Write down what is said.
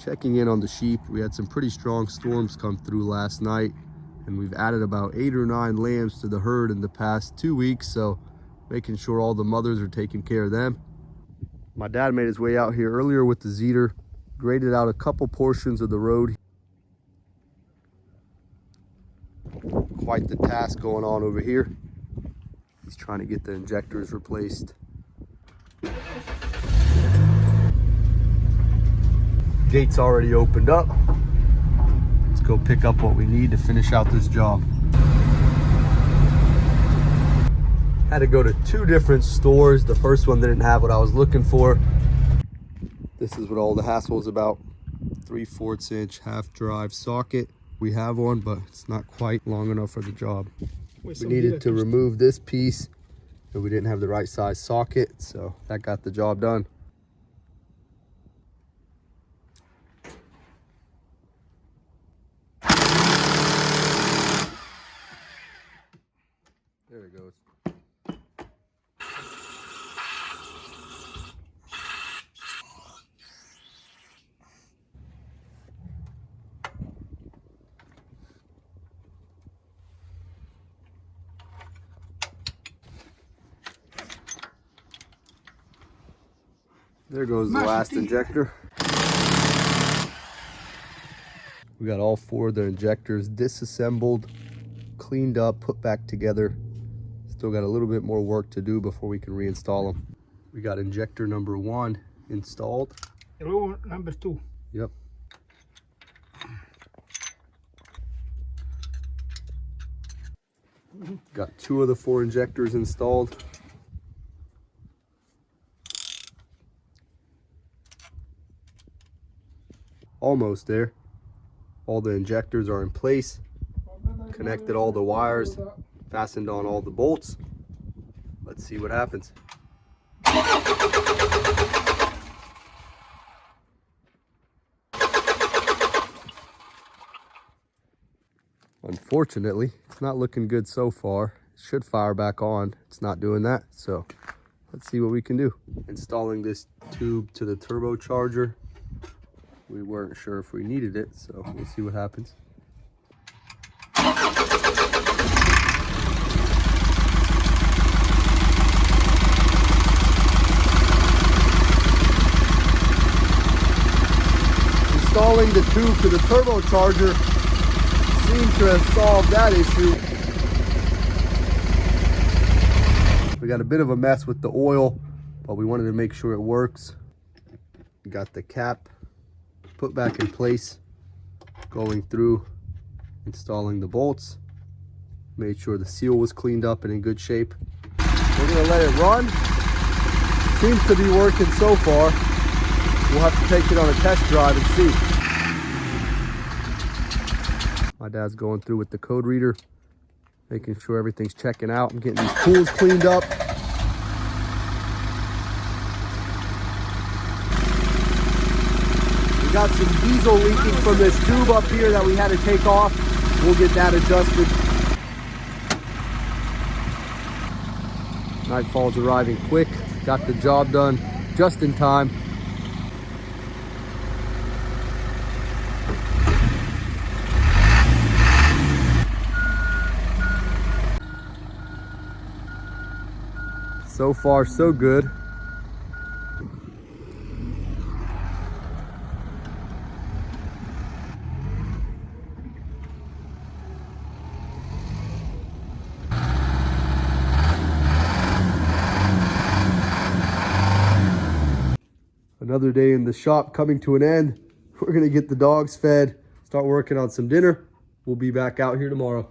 Checking in on the sheep. We had some pretty strong storms come through last night, and we've added about 8 or 9 lambs to the herd in the past 2 weeks, so making sure all the mothers are taking care of them. My dad made his way out here earlier with the Zeter, graded out a couple portions of the road. Quite the task going on over here. He's trying to get the injectors replaced. Gate's already opened up. Let's go pick up what we need to finish out this job. Had to go to 2 different stores. The first one didn't have what I was looking for. This is what all the hassle is about. 3/4 inch half drive socket. We have one, but it's not quite long enough for the job. We needed to remove this piece, and we didn't have the right size socket, so that got the job done. There it goes. There goes the last injector. We got all 4 of the injectors disassembled, cleaned up, put back together. Still got a little bit more work to do before we can reinstall them. We got injector number 1 installed. Number 2. Yep. Got 2 of the 4 injectors installed. Almost there. All the injectors are in place. Connected all the wires, fastened on all the bolts. Let's see what happens. Unfortunately, it's not looking good so far. It should fire back on. It's not doing that, so let's see what we can do. Installing this tube to the turbocharger. We weren't sure if we needed it, so we'll see what happens. Installing the tube to the turbocharger seemed to have solved that issue. We got a bit of a mess with the oil, but we wanted to make sure it works. We got the cap put back in place, going through, installing the bolts, made sure the seal was cleaned up and in good shape. We're gonna let it run. Seems to be working so far. We'll have to take it on a test drive and see. My dad's going through with the code reader, making sure everything's checking out. I'm getting these tools cleaned up. We got some diesel leaking from this tube up here that we had to take off. We'll get that adjusted. Nightfall's arriving quick. Got the job done just in time. So far, so good. Another day in the shop coming to an end. We're gonna get the dogs fed, start working on some dinner. We'll be back out here tomorrow.